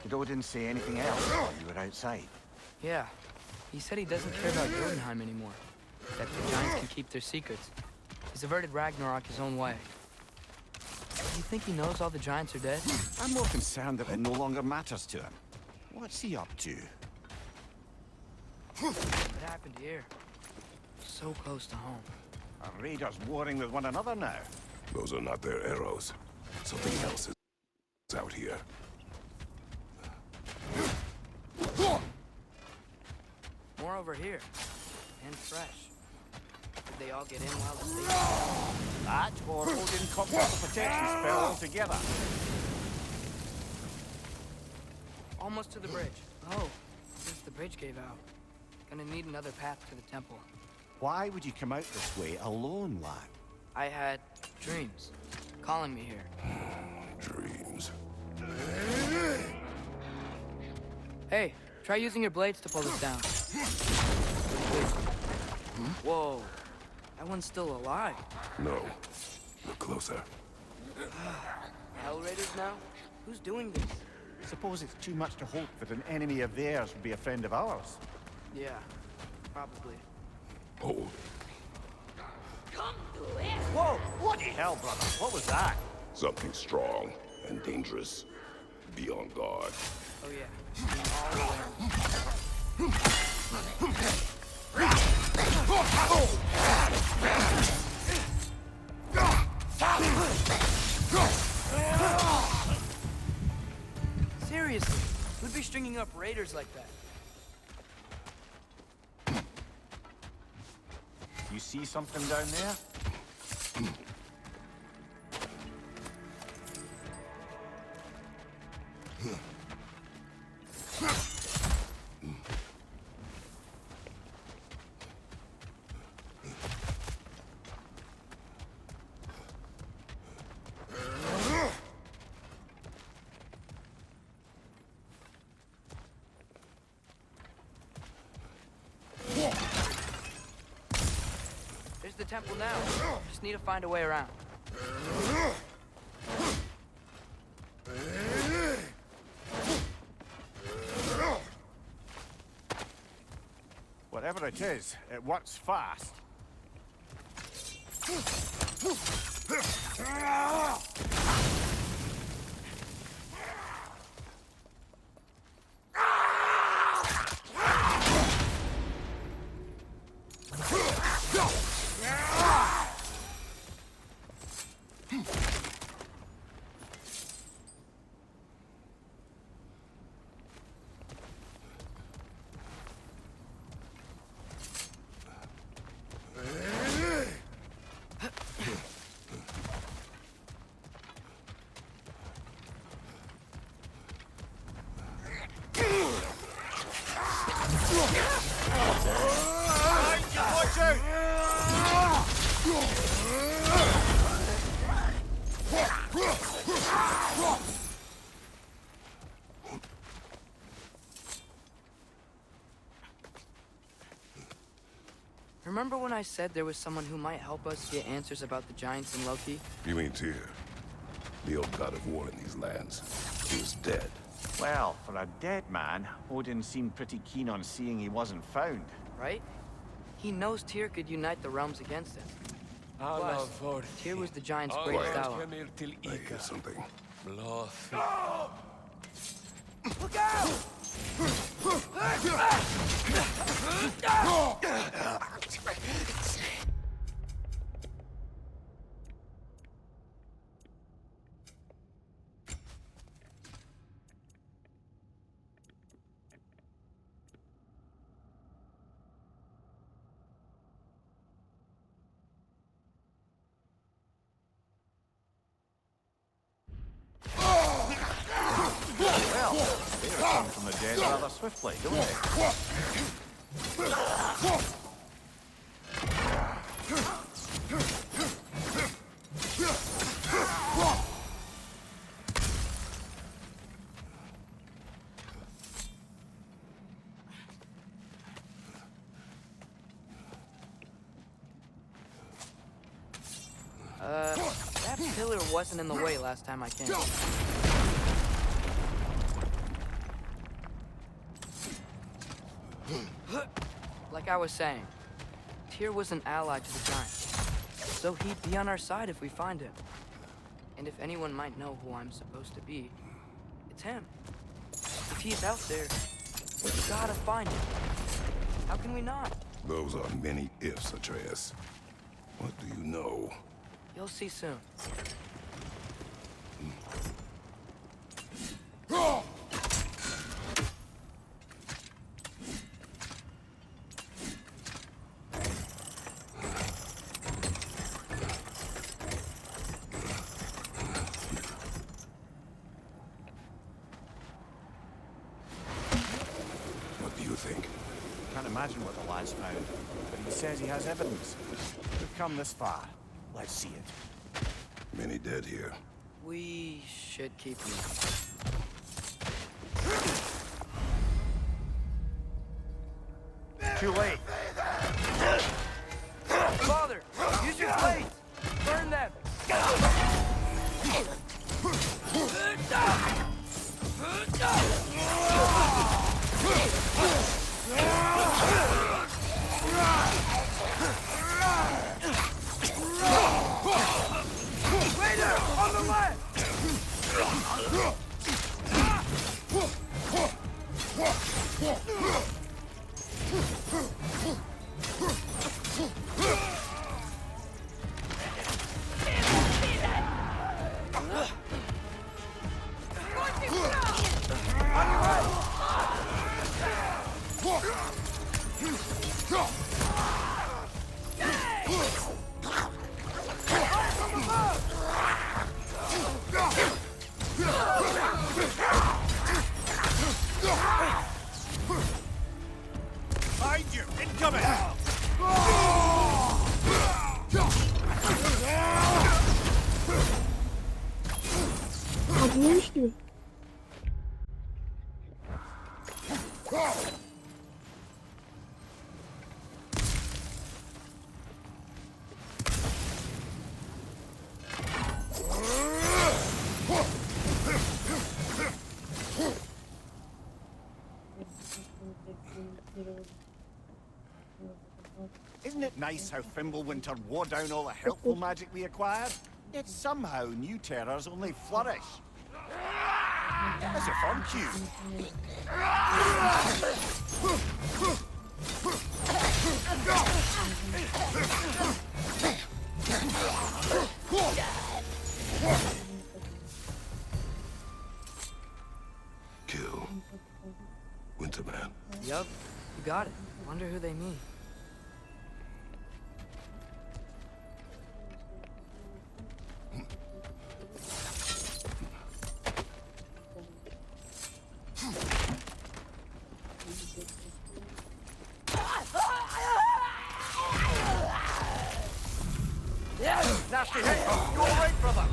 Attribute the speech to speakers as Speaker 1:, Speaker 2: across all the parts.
Speaker 1: Did Odin say anything else while you were outside?
Speaker 2: Yeah. He said he doesn't care about Jotunheim anymore. That the giants can keep their secrets. He's averted Ragnarok his own way. Do you think he knows all the giants are dead?
Speaker 1: I'm more concerned that it no longer matters to him. What's he up to?
Speaker 2: What happened here? So close to home.
Speaker 1: Are raiders warring with one another now?
Speaker 3: Those are not their arrows. Something else is out here.
Speaker 2: More over here. And fresh. Did they all get in while the siege?
Speaker 1: That, or Odin cocked up a protection spell altogether.
Speaker 2: Almost to the bridge. Oh, since the bridge gave out. Gonna need another path to the temple.
Speaker 1: Why would you come out this way alone, lad?
Speaker 2: I had dreams calling me here.
Speaker 3: Dreams.
Speaker 2: Hey, try using your blades to pull this down. Whoa, that one's still alive.
Speaker 3: No. Look closer.
Speaker 2: Hell Raiders now? Who's doing this?
Speaker 1: Suppose it's too much to hope that an enemy of theirs would be a friend of ours.
Speaker 2: Yeah, probably.
Speaker 3: Hold.
Speaker 1: Whoa! Bloody hell, brother! What was that?
Speaker 3: Something strong and dangerous. Be on guard.
Speaker 2: Oh yeah, being all alone. Seriously, who'd be stringing up raiders like that?
Speaker 1: You see something down there?
Speaker 2: There's the temple now. Just need to find a way around.
Speaker 1: Whatever it is, it works fast. Watch out!
Speaker 2: Remember when I said there was someone who might help us get answers about the giants and Loki?
Speaker 3: You mean Tyr? The old god of war in these lands. He was dead.
Speaker 1: Well, for a dead man, Odin seemed pretty keen on seeing he wasn't found.
Speaker 2: Right? He knows Tyr could unite the realms against us. Plus, Tyr was the giant's greatest ally.
Speaker 3: I hear something.
Speaker 1: Look out! Well, they return from the dead rather swiftly, don't they?
Speaker 2: That pillar wasn't in the way last time I came. Like I was saying, Tyr was an ally to the Giants, so he'd be on our side if we find him. And if anyone might know who I'm supposed to be, it's him. If he's out there, we've gotta find him. How can we not?
Speaker 3: Those are many ifs, Atreus. What do you know?
Speaker 2: You'll see soon.
Speaker 3: What do you think?
Speaker 1: Can't imagine what the lad's found, but he says he has evidence. We've come this far. Let's see it.
Speaker 3: Many dead here.
Speaker 2: We should keep moving.
Speaker 1: Too late.
Speaker 2: Father, use your blades! Burn them! Waiter! On the left!
Speaker 1: Behind you! Incoming!
Speaker 4: Almış gibi.
Speaker 1: Isn't it nice how Fimbulwinter wore down all the helpful magic we acquired? Yet somehow new terrors only flourish. As if on cue.
Speaker 3: Kill. Winterman.
Speaker 2: Yup, you got it. Wonder who they mean.
Speaker 1: Nasty hit! You alright, brother?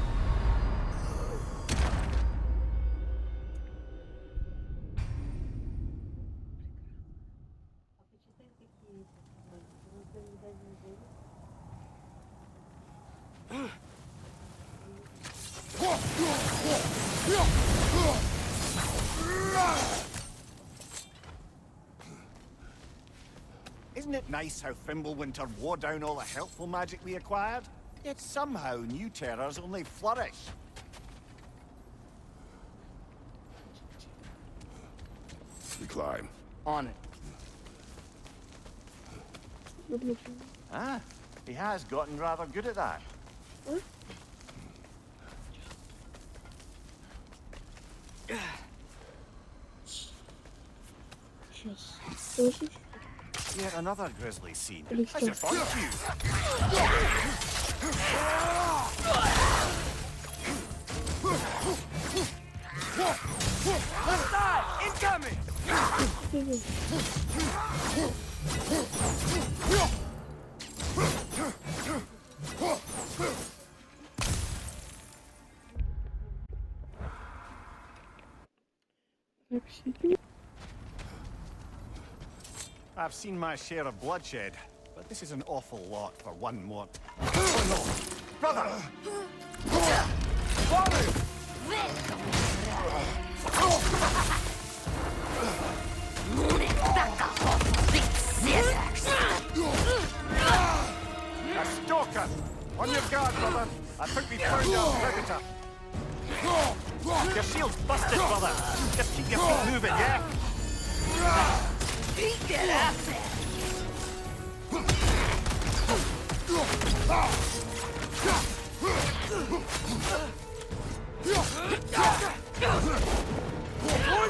Speaker 1: Isn't it nice how Fimbulwinter wore down all the helpful magic we acquired? Yet somehow new terrors only flourish.
Speaker 3: We climb.
Speaker 2: On it.
Speaker 1: Ah, he has gotten rather good at that. Yet another grisly scene. As if on cue.
Speaker 2: Left side! Incoming!
Speaker 1: I've seen my share of bloodshed, but this is an awful lot for one more. Oh no! Brother! Father!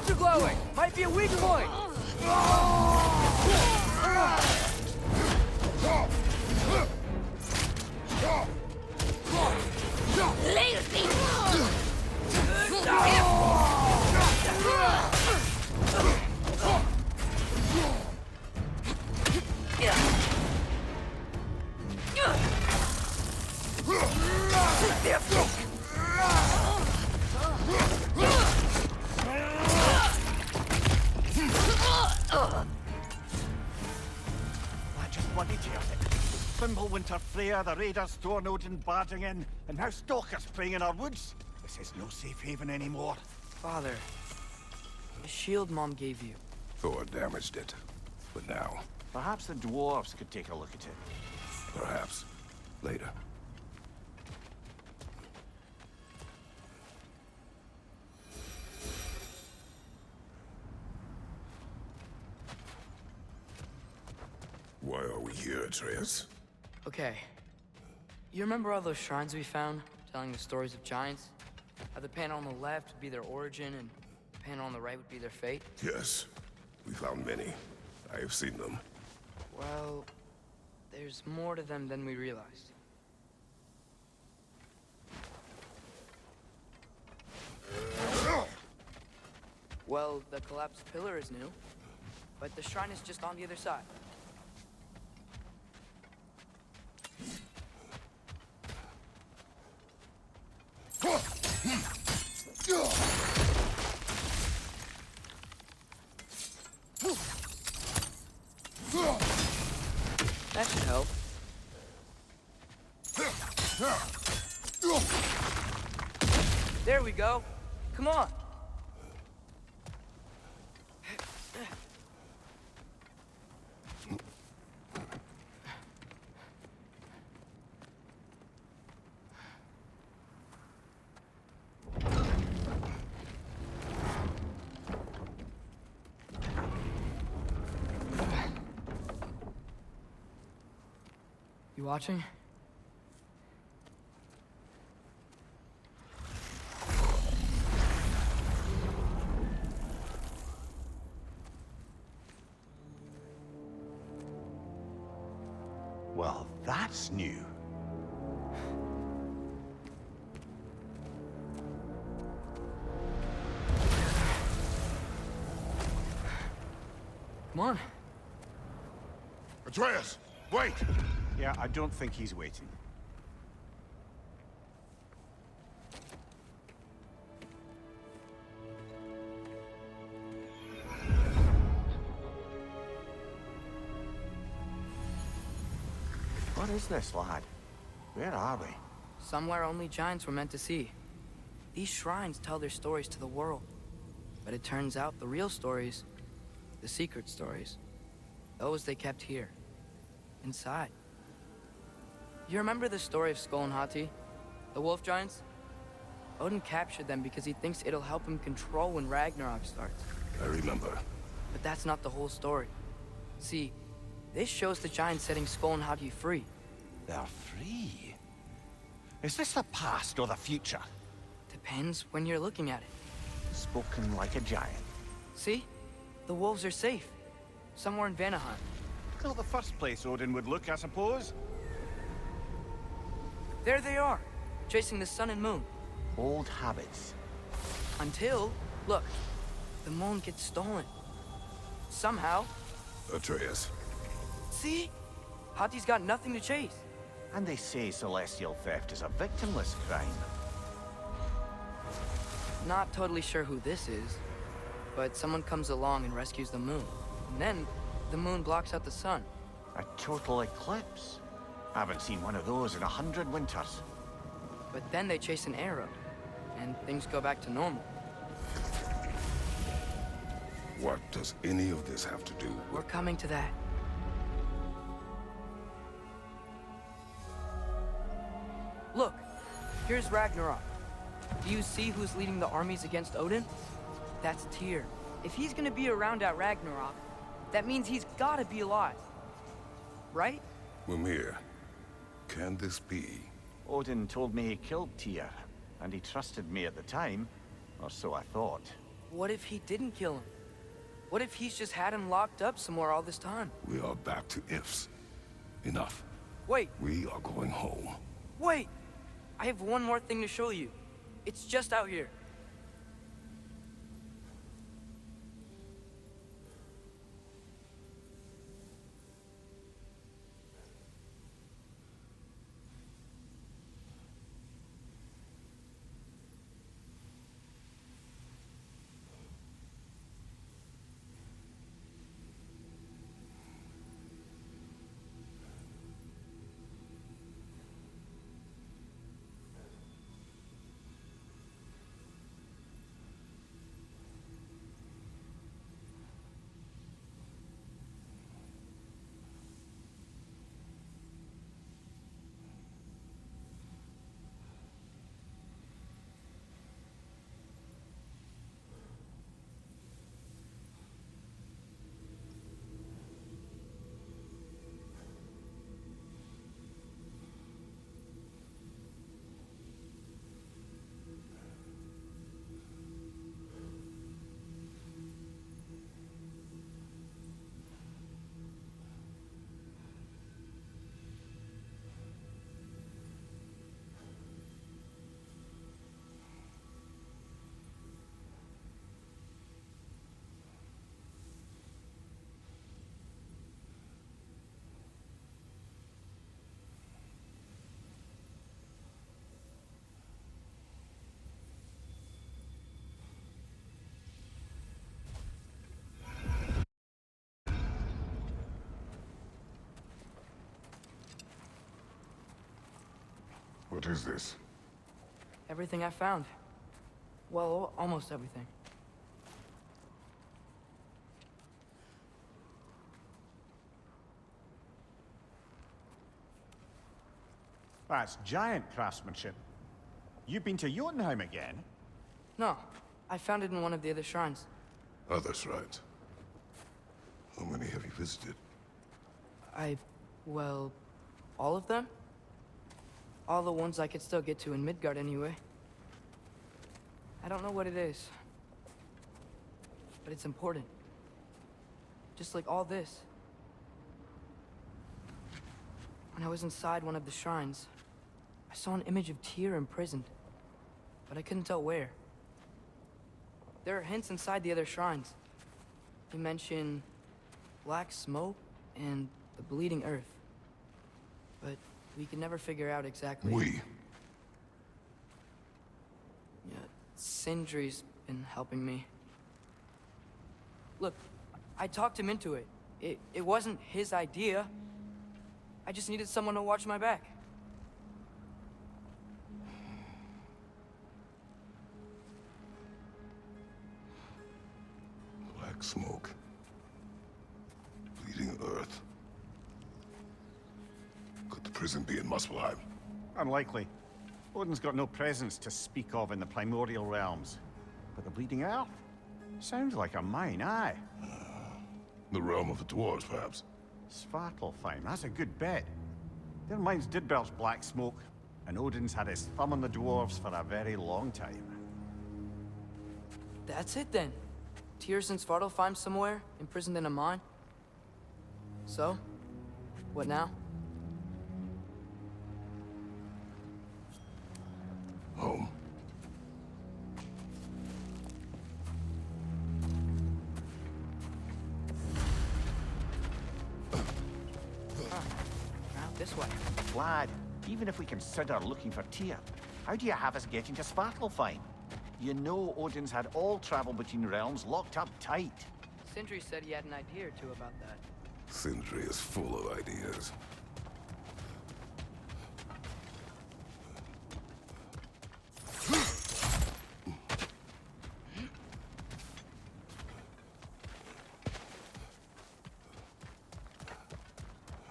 Speaker 2: Lights are glowing! Might be a weak point!
Speaker 1: I just bloody tears it. Fimbulwinter Freya, the raiders, Thornodin barging in, and now stalkers preying in our woods. This is no safe haven anymore.
Speaker 2: Father, the shield Mom gave you.
Speaker 3: Thor damaged it. But now,
Speaker 1: Perhaps the dwarves could take a look at it.
Speaker 3: perhaps, later. Why are we here, Atreus?
Speaker 2: Okay. You remember all those shrines we found, telling the stories of giants? How the panel on the left would be their origin, and the panel on the right would be their fate?
Speaker 3: Yes, we found many. I have seen them.
Speaker 2: Well, there's more to them than we realized. Well, the collapsed pillar is new, but the shrine is just on the other side. That should help. There we go. Come on. You watching?
Speaker 1: Well, that's new.
Speaker 2: Come on.
Speaker 3: Atreus, wait!
Speaker 1: Yeah, I don't think he's waiting. What is this, lad? Where are we?
Speaker 2: Somewhere only giants were meant to see. These shrines tell their stories to the world. But it turns out the real stories, the secret stories, those they kept here, inside. You remember the story of Skull and Hati? The wolf giants? Odin captured them because he thinks it'll help him control when Ragnarok starts.
Speaker 3: I remember.
Speaker 2: But that's not the whole story. See, this shows the giants setting Skull and Hati free.
Speaker 1: They're free. Is this the past or the future?
Speaker 2: Depends when you're looking at it.
Speaker 1: Spoken like a giant.
Speaker 2: See? The wolves are safe. Somewhere in Vanaheim.
Speaker 1: Not the first place Odin would look, I suppose.
Speaker 2: There they are, chasing the sun and moon.
Speaker 1: Old habits.
Speaker 2: Until, look, the moon gets stolen. Somehow.
Speaker 3: Atreus.
Speaker 2: See? Hati's got nothing to chase.
Speaker 1: And they say celestial theft is a victimless crime.
Speaker 2: Not totally sure who this is, but someone comes along and rescues the moon. And then, the moon blocks out the sun.
Speaker 1: A total eclipse. I haven't seen one of those in 100 winters.
Speaker 2: But then they chase an arrow, and things go back to normal.
Speaker 3: What does any of this have to do
Speaker 2: We're
Speaker 3: with...
Speaker 2: coming to that. Look, here's Ragnarok. Do you see who's leading the armies against Odin? That's Tyr. If he's gonna be around at Ragnarok, that means he's gotta be alive. Right?
Speaker 3: Mimir, can this be?
Speaker 1: Odin told me he killed Tyr, and he trusted me at the time, or so I thought.
Speaker 2: What if he didn't kill him? What if he's just had him locked up somewhere all this time?
Speaker 3: We are back to ifs. Enough.
Speaker 2: Wait,
Speaker 3: We are going home.
Speaker 2: wait! I have one more thing to show you. It's just out here.
Speaker 3: What is this?
Speaker 2: Everything I found. Well, almost everything.
Speaker 1: That's giant craftsmanship. You've been to Jotunheim again?
Speaker 2: No, I found it in one of the other shrines.
Speaker 3: Other shrines. How many have you visited?
Speaker 2: Well, all of them? All the ones I could still get to in Midgard anyway. I don't know what it is, but it's important. Just like all this. When I was inside one of the shrines, I saw an image of Tyr imprisoned, but I couldn't tell where. There are hints inside the other shrines. You mention black smoke and the bleeding earth, but we could never figure out exactly.
Speaker 3: We?
Speaker 2: Yeah, Sindri's been helping me. Look, I talked him into it. It wasn't his idea. I just needed someone to watch my back.
Speaker 3: Black smoke. Bleeding earth. Could the prison be in Muspelheim?
Speaker 1: Unlikely. Odin's got no presence to speak of in the primordial realms. But the Bleeding Earth? Sounds like a mine, aye.
Speaker 3: The realm of the dwarves, perhaps?
Speaker 1: Svartalfheim, that's a good bet. Their mines did belch black smoke, and Odin's had his thumb on the dwarves for a very long time.
Speaker 2: That's it then. Tyr's in Svartalfheim somewhere, imprisoned in a mine. So, what now?
Speaker 3: Home.
Speaker 2: Out this way.
Speaker 1: Lad, even if we consider looking for Tyr, how do you have us getting to Svartalfheim? You know Odin's had all travel between realms locked up tight.
Speaker 2: Sindri said he had an idea or two about that.
Speaker 3: Sindri is full of ideas.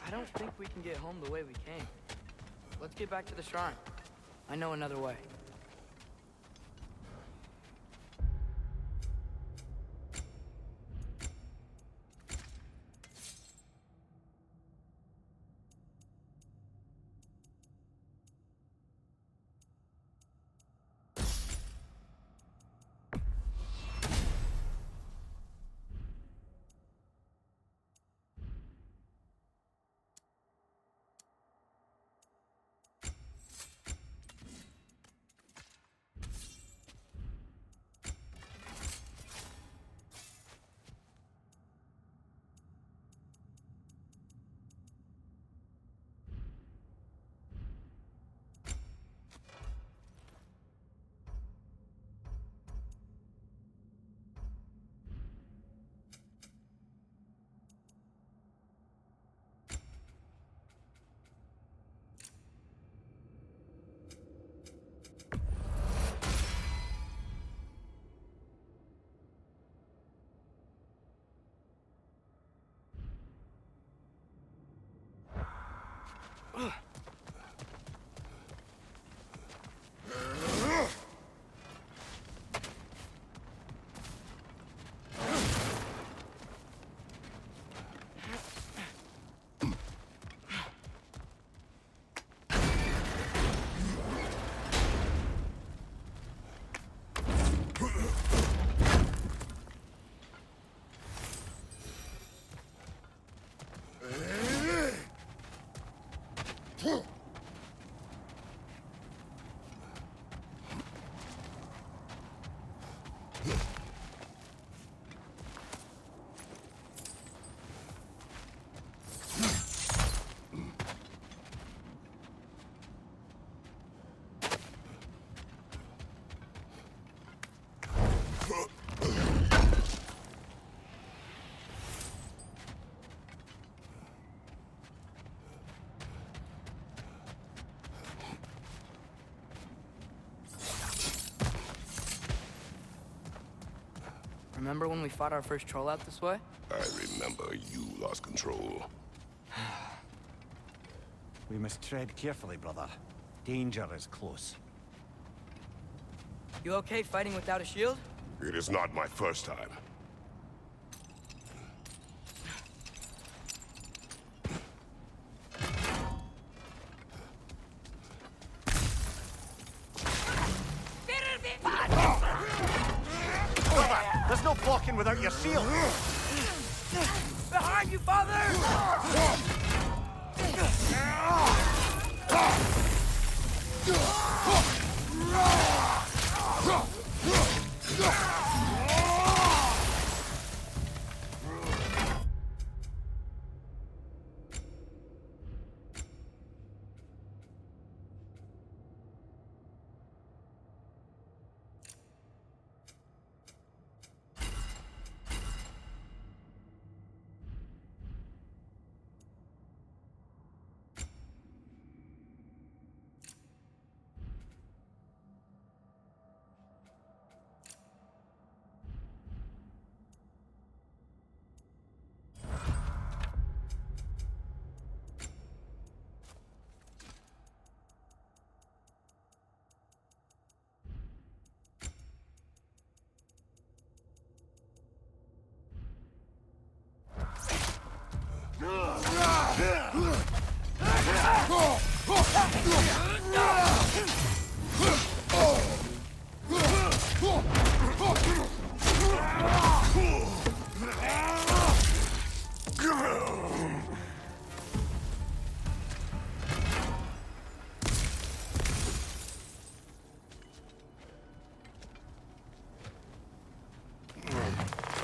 Speaker 2: I don't think we can get home the way we came. Let's get back to the shrine. I know another way. Remember when we fought our first troll out this way?
Speaker 3: I remember you lost control.
Speaker 1: We must tread carefully, brother. Danger is close.
Speaker 2: You okay fighting without a shield?
Speaker 3: It is not my first time.
Speaker 1: Brother, there's no blocking without your shield.
Speaker 2: Behind you, father!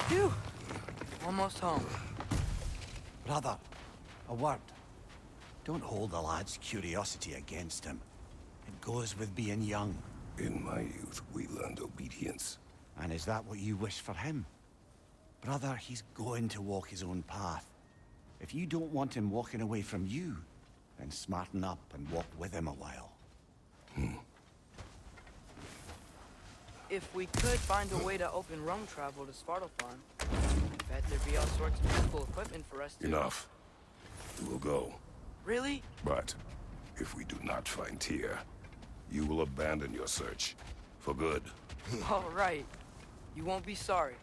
Speaker 2: Phew! Almost home.
Speaker 1: Brother, a word. Don't hold the lad's curiosity against him. It goes with being young.
Speaker 3: In my youth, we learned obedience.
Speaker 1: And is that what you wish for him? Brother, he's going to walk his own path. If you don't want him walking away from you, then smarten up and walk with him a while.
Speaker 2: If we could find a way to open roam travel to Svartalfheim, I bet there'd be all sorts of useful equipment for us to...
Speaker 3: Enough. We will go.
Speaker 2: Really?
Speaker 3: But if we do not find Tyr, you will abandon your search. For good.
Speaker 2: All right. You won't be sorry.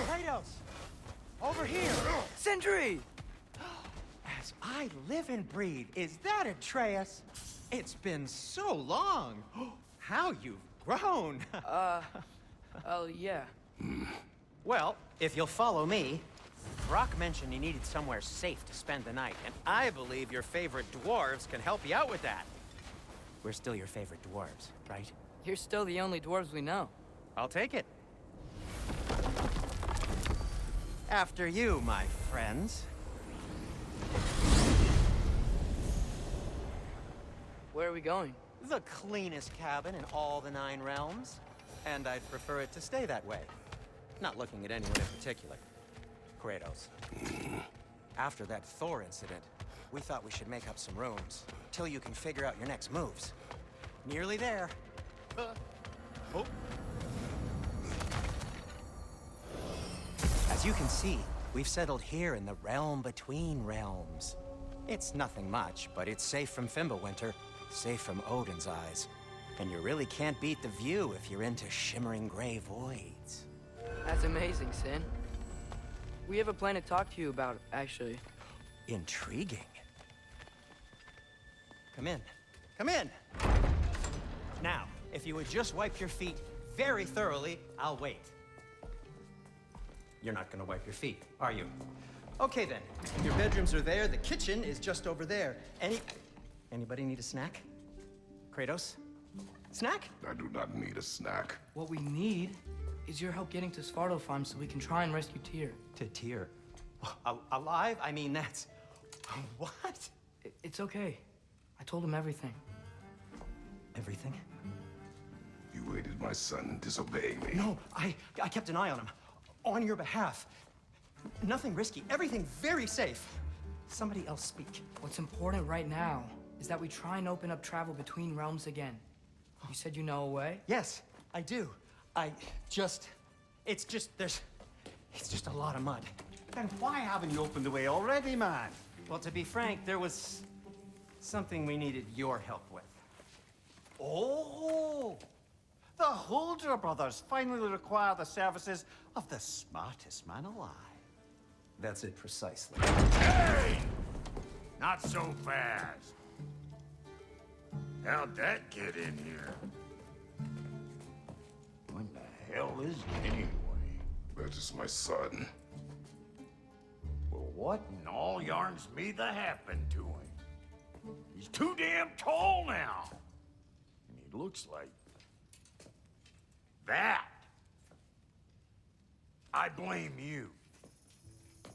Speaker 4: Kratos! Over here!
Speaker 2: Sentry!
Speaker 4: As I live and breathe, is that Atreus? It's been so long! How you've grown!
Speaker 2: Oh, yeah.
Speaker 4: Well, if you'll follow me, Brock mentioned he needed somewhere safe to spend the night, and I believe your favorite dwarves can help you out with that. We're still your favorite dwarves, right?
Speaker 2: You're still the only dwarves we know.
Speaker 4: I'll take it. After you, my friends.
Speaker 2: Where are we going?
Speaker 4: The cleanest cabin in all the 9 realms. And I'd prefer it to stay that way. Not looking at anyone in particular. Kratos. After that Thor incident, we thought we should make up some rooms, till you can figure out your next moves. Nearly there. Oh. As you can see, we've settled here in the realm between realms. It's nothing much, but it's safe from Fimbulwinter, safe from Odin's eyes. And you really can't beat the view if you're into shimmering gray voids.
Speaker 2: That's amazing, Sin. We have a plan to talk to you about, actually.
Speaker 4: Intriguing. Come in. Come in! Now, if you would just wipe your feet very thoroughly, I'll wait. You're not gonna wipe your feet, are you? Okay then. Your bedrooms are there, the kitchen is just over there. Anybody need a snack? Kratos? Snack?
Speaker 3: I do not need a snack.
Speaker 2: What we need is your help getting to Svartalfheim so we can try and rescue Tyr.
Speaker 4: To Tyr? Alive? I mean, that's... What?
Speaker 2: It's okay. I told him everything.
Speaker 4: Everything?
Speaker 3: You aided my son in disobeying me.
Speaker 4: No, I kept an eye on him. On your behalf. Nothing risky. Everything very safe. Somebody else speak.
Speaker 2: What's important right now is that we try and open up travel between realms again. You said you know a way?
Speaker 4: Yes, I do. It's just a lot of mud.
Speaker 1: Then why haven't you opened the way already, man?
Speaker 4: Well, to be frank, there was something we needed your help with.
Speaker 1: Oh! The Holder brothers finally require the services of the smartest man alive.
Speaker 4: That's it precisely.
Speaker 5: Hey! Not so fast. How'd that get in here? What the hell is it anyway?
Speaker 3: That is my son.
Speaker 5: Well, what in all yarns me that happened to him? He's too damn tall now. And he looks like... that. I blame you.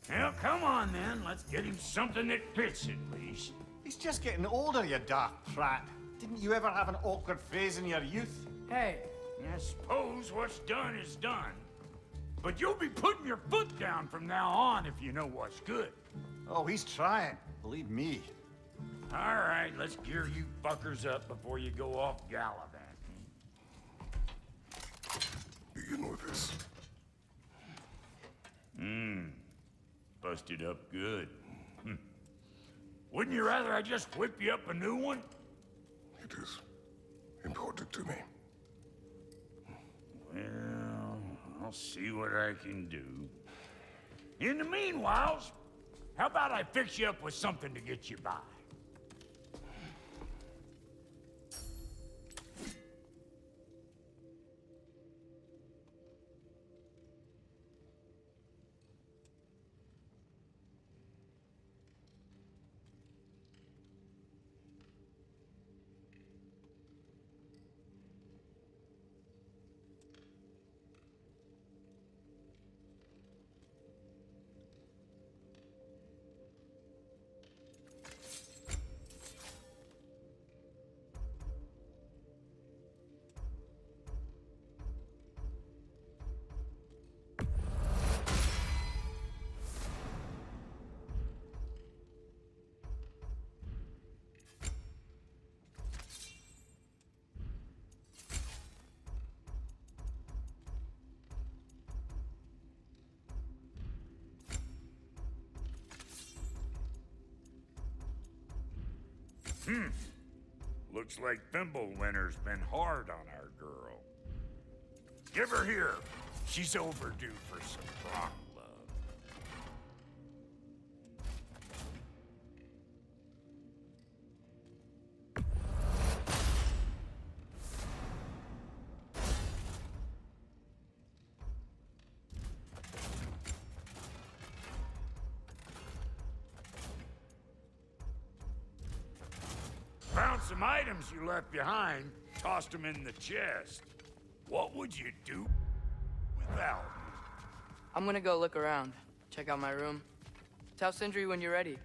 Speaker 5: Well, come on then. Let's get him something that fits at least.
Speaker 1: He's just getting older, you dark prat. Didn't you ever have an awkward phase in your youth?
Speaker 2: Hey,
Speaker 5: I suppose what's done is done. But you'll be putting your foot down from now on if you know what's good.
Speaker 1: Oh, he's trying. Believe me.
Speaker 5: All right, let's gear you fuckers up before you go off gallivanting.
Speaker 3: Begin with this.
Speaker 5: Busted up good. Wouldn't you rather I just whip you up a new one?
Speaker 3: It is important to me.
Speaker 5: Well, I'll see what I can do. In the meanwhile, how about I fix you up with something to get you by? Looks like Thimblewinter's been hard on our girl. Give her here. She's overdue for some rock love. Found some items you left behind, tossed them in the chest. What would you do without me?
Speaker 2: I'm gonna go look around. Check out my room. Tell Sindri when you're ready.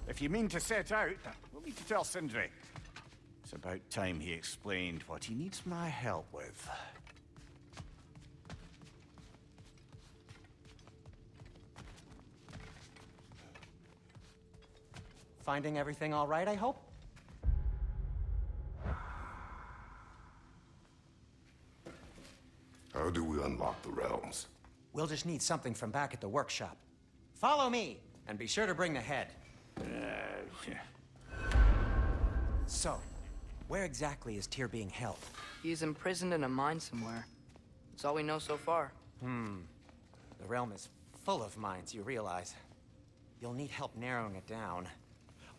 Speaker 1: If you mean to set out, we'll need to tell Sindri. It's about time he explained what he needs my help with.
Speaker 4: Finding everything all right, I hope?
Speaker 3: How do we unlock the realms?
Speaker 4: We'll just need something from back at the workshop. Follow me, and be sure to bring the head. So, where exactly is Tyr being held?
Speaker 2: He's imprisoned in a mine somewhere. That's all we know so far.
Speaker 4: The realm is full of mines, you realize. You'll need help narrowing it down.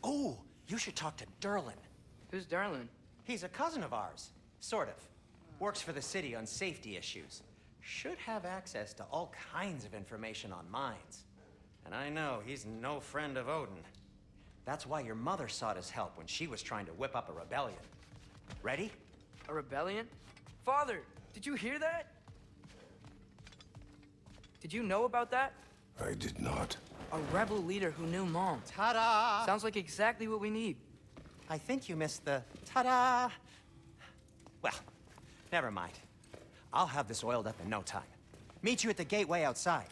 Speaker 4: Oh, you should talk to Durlin.
Speaker 2: Who's Darlin?
Speaker 4: He's a cousin of ours, sort of. Works for the city on safety issues. Should have access to all kinds of information on mines. And I know he's no friend of Odin. That's why your mother sought his help when she was trying to whip up a rebellion. Ready?
Speaker 2: A rebellion? Father, did you hear that? Did you know about that?
Speaker 3: I did not.
Speaker 2: A rebel leader who knew Mom.
Speaker 4: Ta-da!
Speaker 2: Sounds like exactly what we need.
Speaker 4: I think you missed the ta-da. Well, never mind. I'll have this oiled up in no time. Meet you at the gateway outside.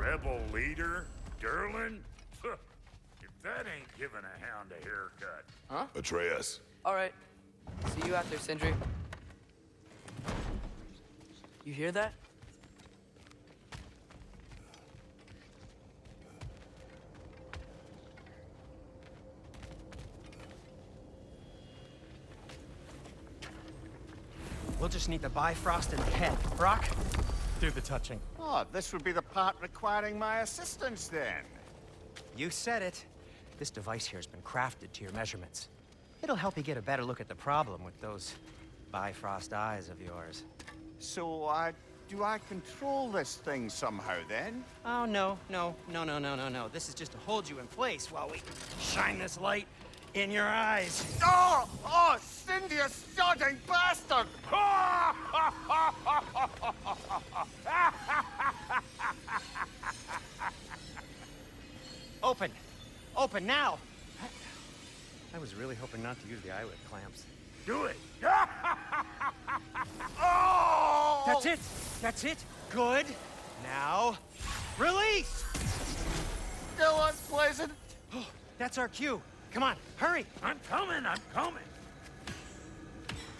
Speaker 5: Rebel leader? Durlin? If that ain't giving a hound a haircut.
Speaker 2: Huh?
Speaker 3: Atreus.
Speaker 2: All right. See you out there, Sindri. You hear that?
Speaker 4: We'll just need the Bifrost in the head. Brock, do the touching.
Speaker 1: Oh, this would be the part requiring my assistance then.
Speaker 4: You said it. This device here has been crafted to your measurements. It'll help you get a better look at the problem with those Bifrost eyes of yours.
Speaker 1: So, do I control this thing somehow then?
Speaker 4: Oh, no. This is just to hold you in place while we shine this light in your eyes.
Speaker 1: Oh! Oh, Cindy, you sodding bastard!
Speaker 4: Open! Open now! I was really hoping not to use the eyelid clamps.
Speaker 5: Do it!
Speaker 1: Oh!
Speaker 4: That's it! That's it! Good! Now, release!
Speaker 1: Still unpleasant.
Speaker 4: That's our cue. Come on, hurry!
Speaker 5: I'm coming, I'm coming.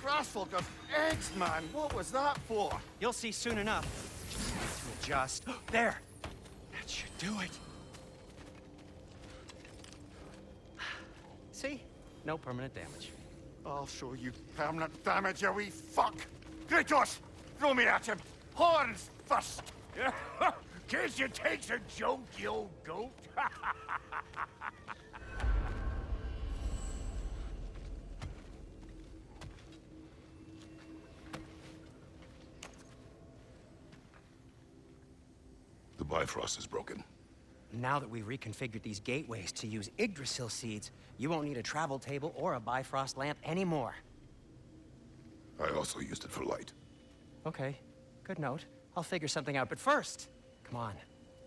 Speaker 1: Crossful of eggs, man. What was that for?
Speaker 4: You'll see soon enough. To adjust. There! That should do it. See? No permanent damage.
Speaker 1: I'll show you permanent damage, you wee fuck. Kratos, throw me at him. Horns first.
Speaker 5: Guess you takes a joke, you old goat.
Speaker 3: The Bifrost is broken.
Speaker 4: Now that we've reconfigured these gateways to use Yggdrasil seeds, you won't need a travel table or a Bifrost lamp anymore.
Speaker 3: I also used it for light.
Speaker 4: Okay, good note. I'll figure something out, but first, come on,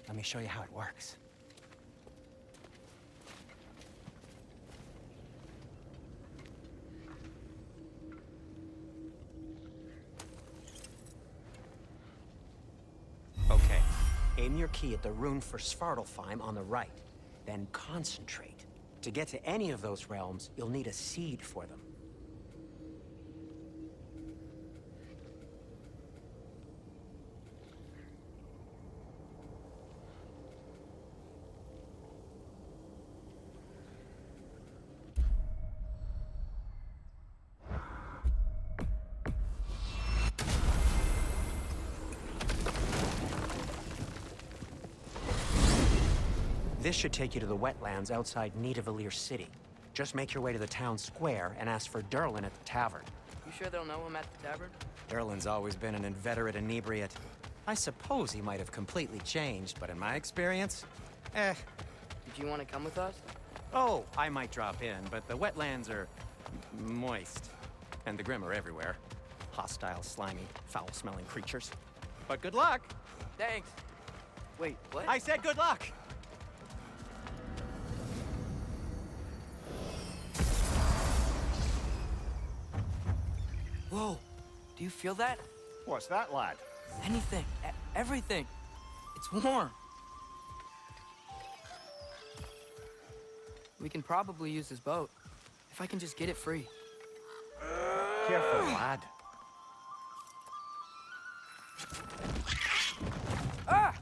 Speaker 4: let me show you how it works. Okay, aim your key at the rune for Svartalfheim on the right, then concentrate. To get to any of those realms, you'll need a seed for them. This should take you to the wetlands outside Nidavellir City. Just make your way to the town square and ask for Durlin at the tavern.
Speaker 2: You sure they'll know him at the tavern?
Speaker 4: Durlin's always been an inveterate inebriate. I suppose he might have completely changed, but in my experience,
Speaker 2: Did you want to come with us?
Speaker 4: Oh, I might drop in, but the wetlands are moist. And the Grim are everywhere. Hostile, slimy, foul-smelling creatures. But good luck!
Speaker 2: Thanks. Wait, what?
Speaker 4: I said good luck!
Speaker 2: Whoa, do you feel that?
Speaker 1: What's that, lad?
Speaker 2: Anything, everything. It's warm. We can probably use this boat, if I can just get it free.
Speaker 4: Careful, lad.
Speaker 2: Ah!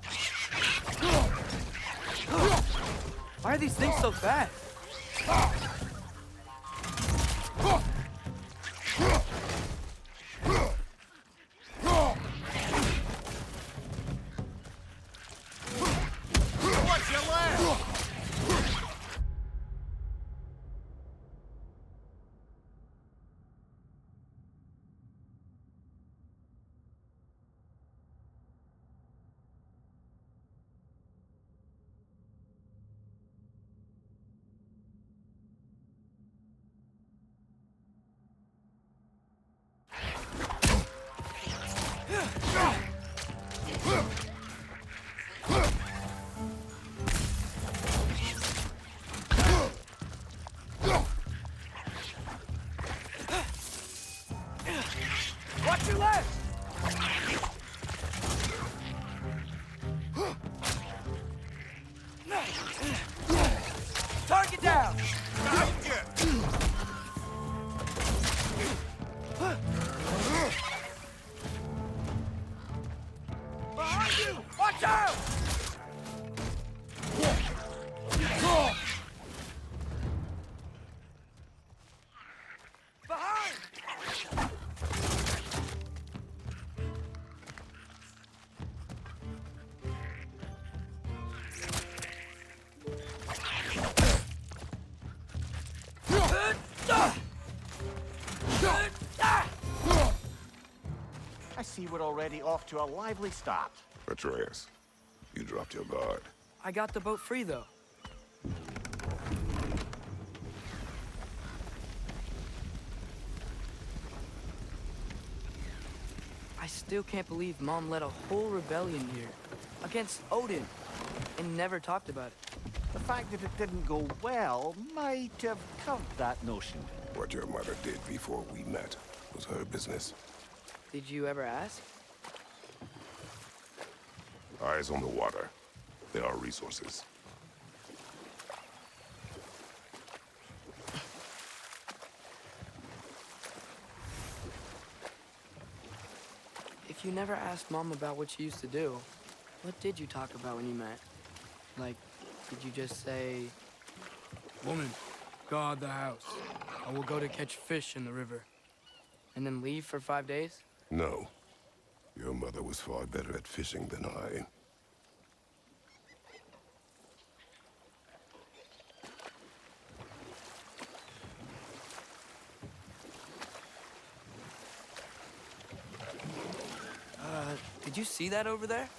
Speaker 2: Why are these things so fast?
Speaker 1: What's your lad? we're already off to a lively start.
Speaker 3: Atreus, you dropped your guard.
Speaker 2: I got the boat free, though. I still can't believe Mom led a whole rebellion here against Odin and never talked about it.
Speaker 1: The fact that it didn't go well might have curbed that notion.
Speaker 3: What your mother did before we met was her business.
Speaker 2: Did you ever ask?
Speaker 3: Eyes on the water. There are resources.
Speaker 2: If you never asked Mom about what she used to do, what did you talk about when you met? Like, did you just say, "Woman, guard the house. I will go to catch fish in the river," and then leave for 5 days?
Speaker 3: No. Your mother was far better at fishing than I.
Speaker 2: Did you see that over there?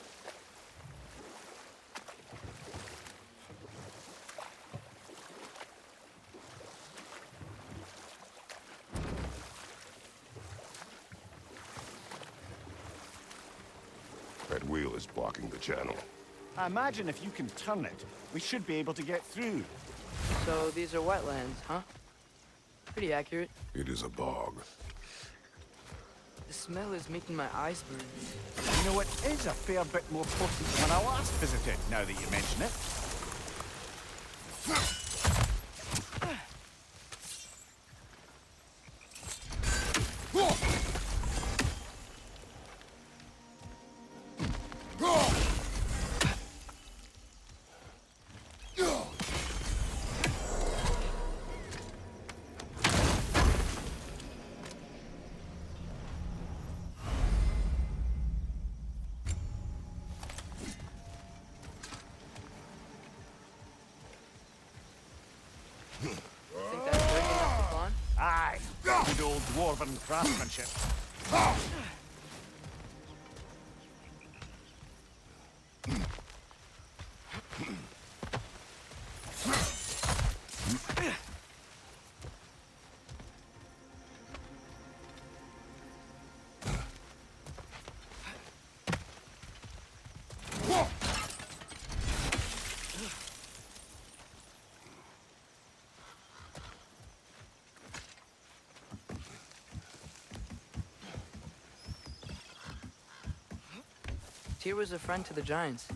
Speaker 3: That wheel is blocking the channel.
Speaker 1: I imagine if you can turn it, we should be able to get through.
Speaker 2: So these are wetlands, huh? Pretty accurate.
Speaker 3: It is a bog.
Speaker 2: The smell is making my eyes burn.
Speaker 1: You know, it is a fair bit more potent than when I last visited, now that you mention it.
Speaker 2: Think that's big enough to climb?
Speaker 1: Aye, good old dwarven craftsmanship.
Speaker 2: Tyr was a friend to the Giants.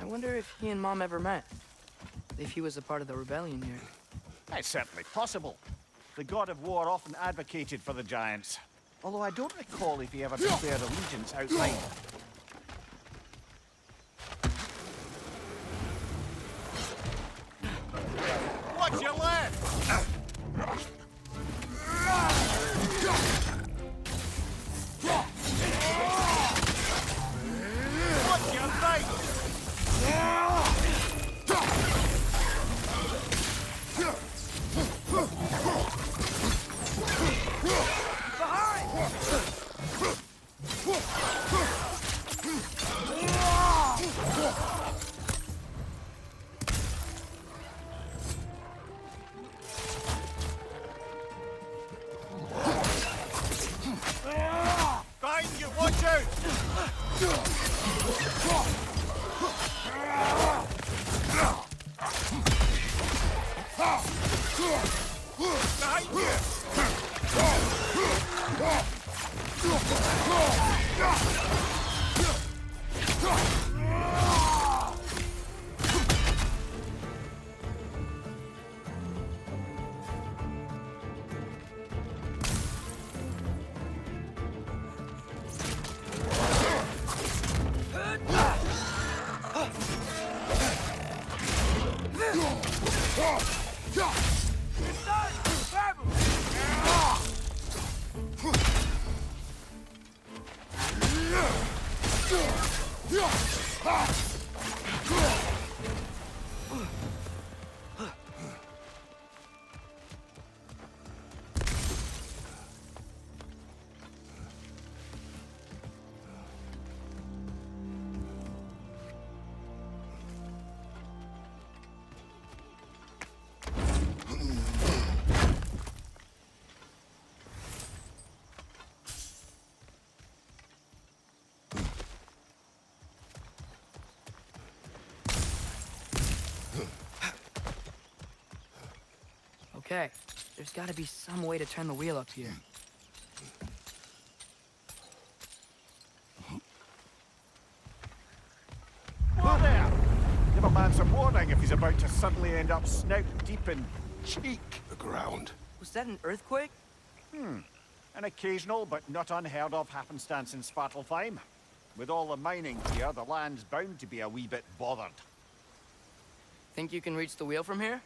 Speaker 2: I wonder if he and Mom ever met. If he was a part of the rebellion here.
Speaker 1: It's certainly possible. The god of war often advocated for the giants. Although I don't recall if he ever declared allegiance outright. Watch your left! Watch your right! Behind you, watch out! Behind you!
Speaker 2: Okay, there's gotta be some way to turn the wheel up here.
Speaker 1: Whoa there! Give a man some warning if he's about to suddenly end up snout deep in cheek.
Speaker 3: The ground.
Speaker 2: Was that an earthquake?
Speaker 1: An occasional but not unheard of happenstance in Svartalfheim. With all the mining here, the land's bound to be a wee bit bothered.
Speaker 2: Think you can reach the wheel from here?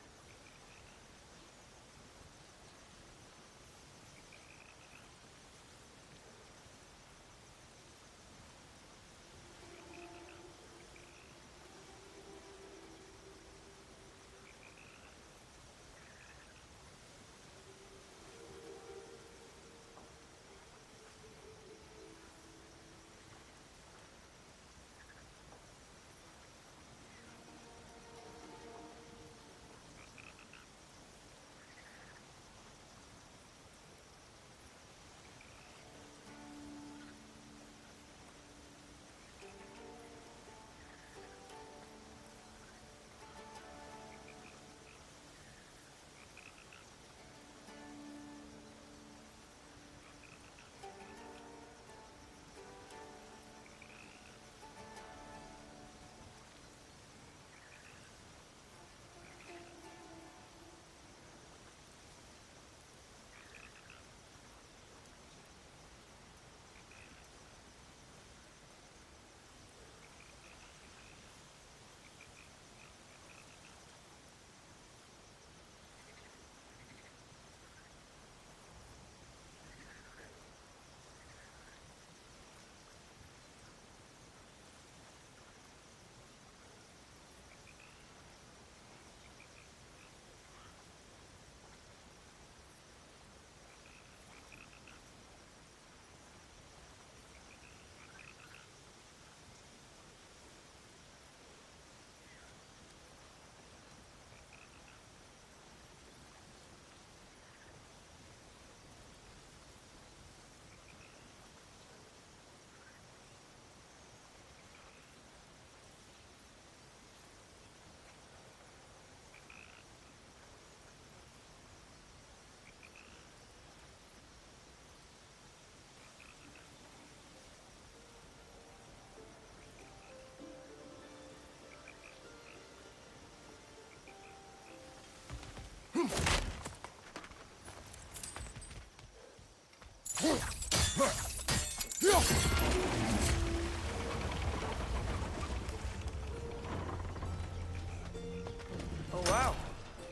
Speaker 2: Oh wow,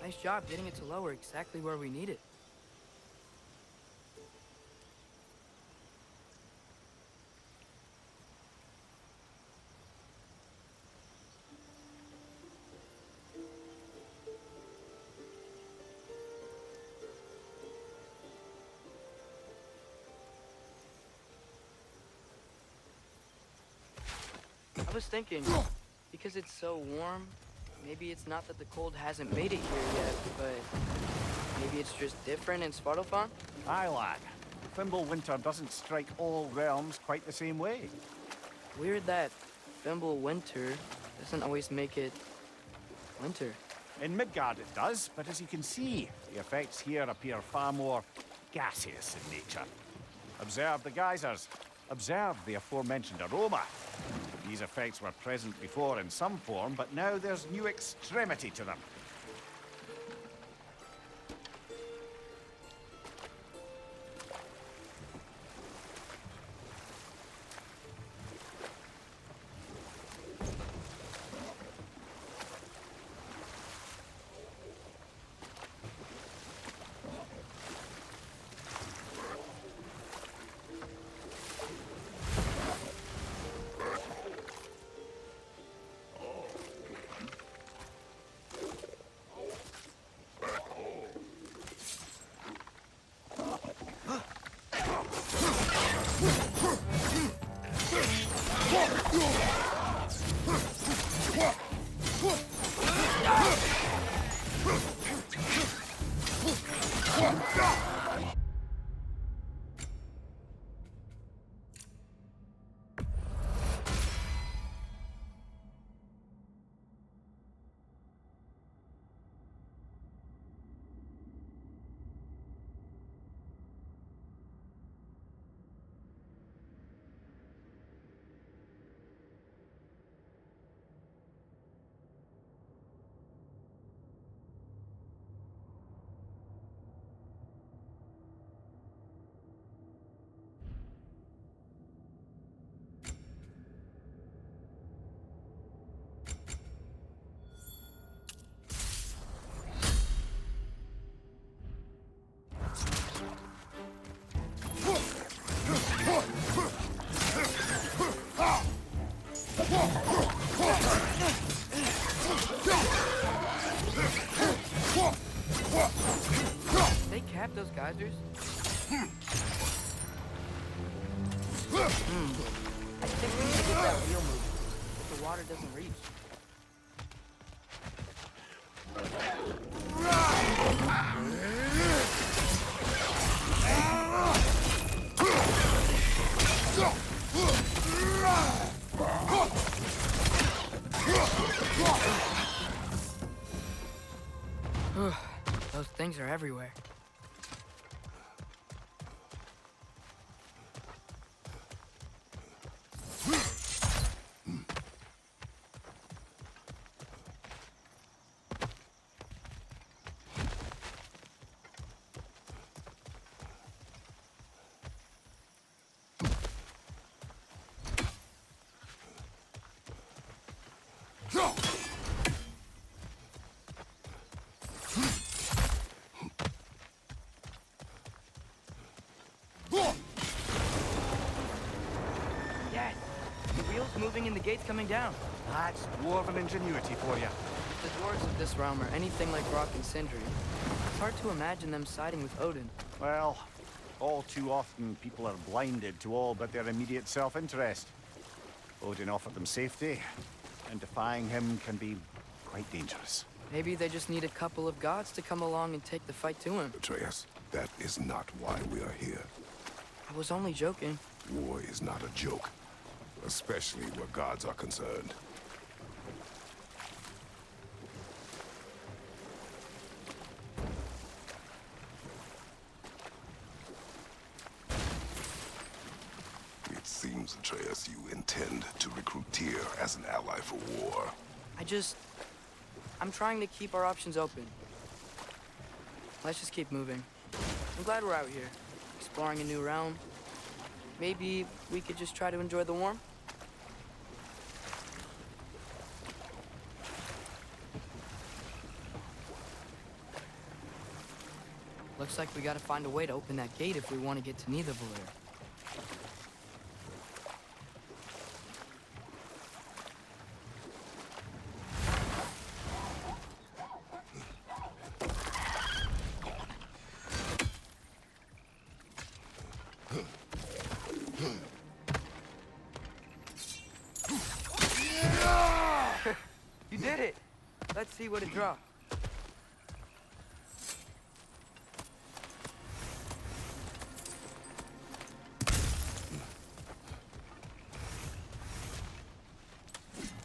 Speaker 2: nice job getting it to lower exactly where we need it. I was thinking, because it's so warm, maybe it's not that the cold hasn't made it here yet, but maybe it's just different in Svartalfheim?
Speaker 1: Aye, lad. Winter doesn't strike all realms quite the same way.
Speaker 2: Weird that Winter doesn't always make it winter.
Speaker 1: In Midgard it does, but as you can see, the effects here appear far more gaseous in nature. Observe the geysers. Observe the aforementioned aroma. These effects were present before in some form, but now there's new extremity to them.
Speaker 2: cap those geysers? I think we need to get that wheel moving. The water doesn't reach. Those things are everywhere. Yes! The wheel's moving and the gate's coming down.
Speaker 1: That's dwarven ingenuity for you.
Speaker 2: If the dwarves of this realm are anything like Rock and Sindri, it's hard to imagine them siding with Odin.
Speaker 1: Well, all too often people are blinded to all but their immediate self-interest. Odin offered them safety, and defying him can be quite dangerous.
Speaker 2: Maybe they just need a couple of gods to come along and take the fight to him.
Speaker 3: Atreus, that is not why we are here.
Speaker 2: I was only joking.
Speaker 3: War is not a joke, especially where gods are concerned. It seems, Atreus, you intend to recruit Tyr as an ally for war.
Speaker 2: I'm trying to keep our options open. Let's just keep moving. I'm glad we're out here, exploring a new realm. Maybe we could just try to enjoy the warmth? Looks like we gotta find a way to open that gate if we want to get to Nidavellir. You did it! Let's see what it dropped.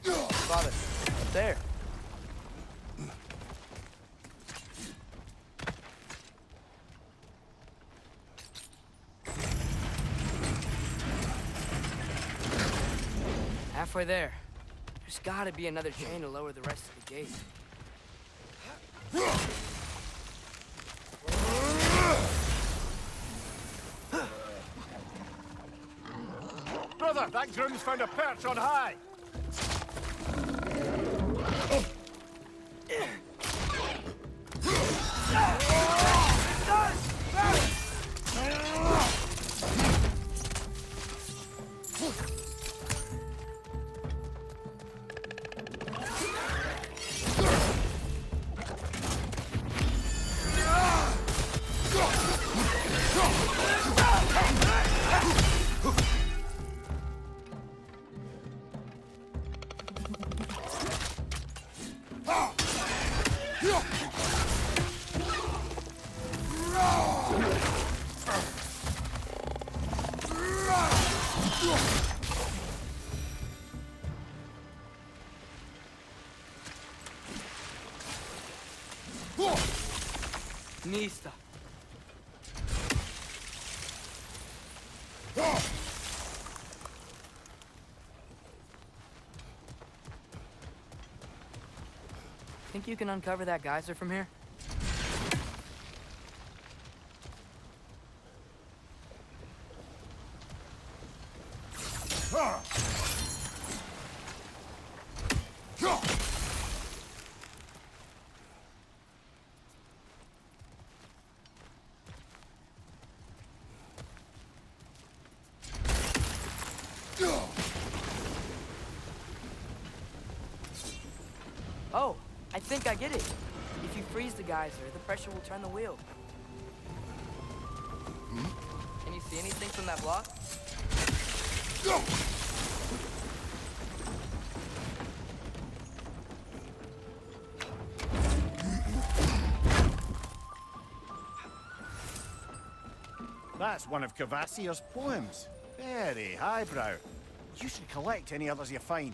Speaker 2: Father, up there. Halfway there. There's gotta be another chain to lower the rest of the gate.
Speaker 1: Brother, that groom's found a perch on high!
Speaker 2: Nista. Think you can uncover that geyser from here? Oh, I think I get it. If you freeze the geyser, the pressure will turn the wheel. Can you see anything from that block?
Speaker 1: That's one of Cavassier's poems. Very highbrow. You should collect any others you find.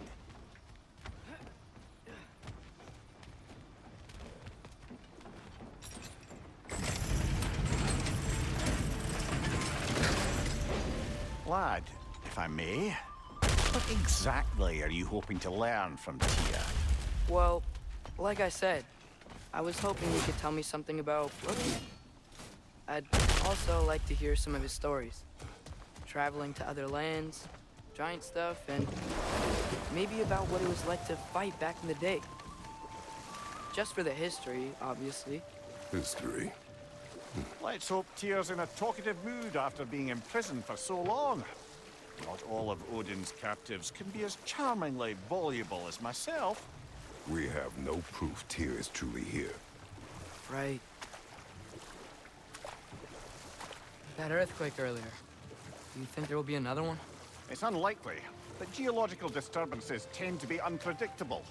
Speaker 1: Lad, if I may, what exactly are you hoping to learn from Tia?
Speaker 2: Well, like I said, I was hoping you could tell me something about Rookie. I'd also like to hear some of his stories. Traveling to other lands, giant stuff, and maybe about what it was like to fight back in the day. Just for the history, obviously.
Speaker 3: History.
Speaker 1: Let's hope Tyr's in a talkative mood after being imprisoned for so long. Not all of Odin's captives can be as charmingly voluble as myself.
Speaker 3: We have no proof Tyr is truly here.
Speaker 2: Right. That earthquake earlier. Do you think there will be another one?
Speaker 1: It's unlikely, but geological disturbances tend to be unpredictable.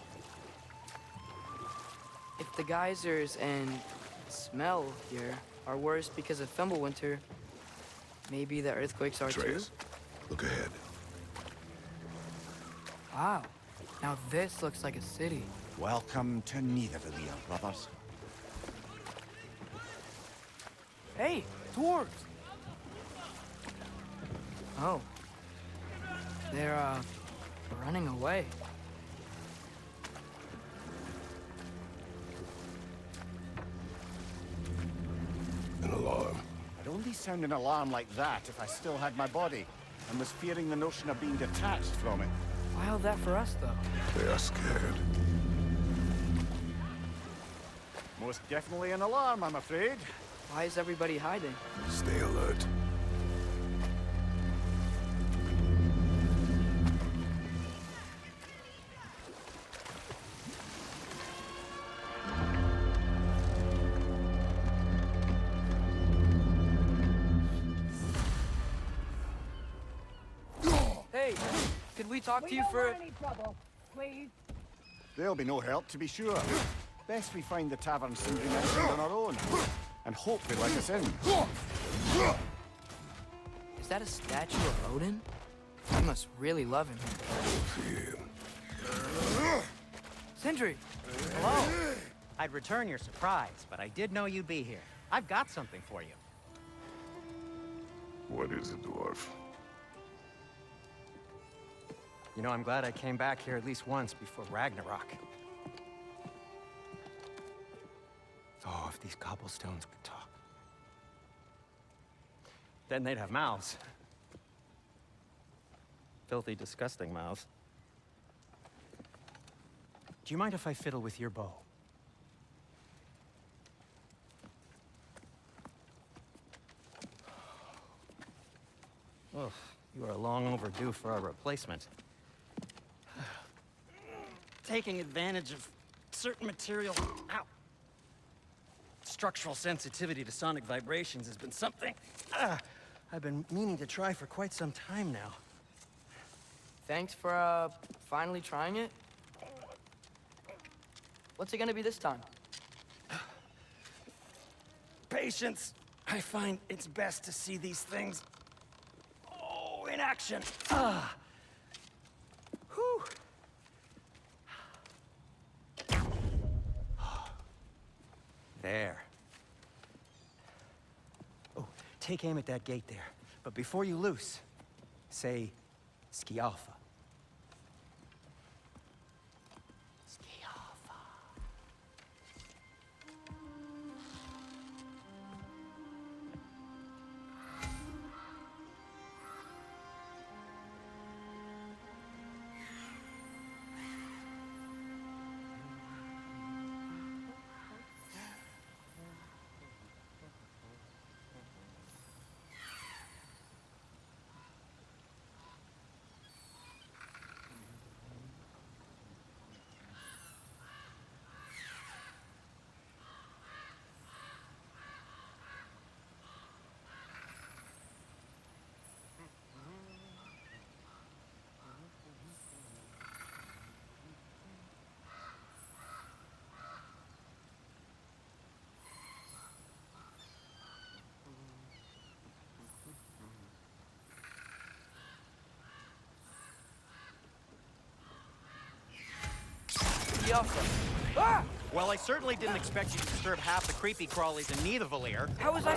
Speaker 2: If the geysers and smell here are worse because of Fimbulwinter, maybe the earthquakes are
Speaker 3: Atreus, look ahead.
Speaker 2: Wow. Now this looks like a city.
Speaker 1: Welcome to Nidavellir, brothers.
Speaker 2: Hey, dwarves! Oh. They're, running away.
Speaker 3: An alarm.
Speaker 1: I'd only sound an alarm like that if I still had my body, and was fearing the notion of being detached from it.
Speaker 2: Wild that for us, though.
Speaker 3: They are scared.
Speaker 1: Most definitely an alarm, I'm afraid.
Speaker 2: Why is everybody hiding?
Speaker 3: Stay alert.
Speaker 2: Hey, could we talk to you for...
Speaker 6: any trouble, please.
Speaker 1: There'll be no help, to be sure. Best we find the tavern Sindri mentioned on our own, and hope they let us in.
Speaker 2: Is that a statue of Odin? You must really love him. Sindri!
Speaker 4: Hello. I'd return your surprise, but I did know you'd be here. I've got something for you.
Speaker 3: What is it, dwarf?
Speaker 4: You know, I'm glad I came back here at least once before Ragnarok. Oh, if these cobblestones could talk. Then they'd have mouths. Filthy, disgusting mouths. Do you mind if I fiddle with your bow? Oh, you are long overdue for a replacement. Taking advantage of certain material. Ow! Structural sensitivity to sonic vibrations has been something I've been meaning to try for quite some time now.
Speaker 2: Thanks for, finally trying it. What's it gonna be this time?
Speaker 4: Patience. I find it's best to see these things, in action. Whew. There. Oh, take aim at that gate there. But before you loose, say, Skialfa. Skialfa.
Speaker 2: Piaffa. Ah!
Speaker 4: Well, I certainly didn't expect you to disturb half the creepy crawlies in Nidavellir.
Speaker 2: How was I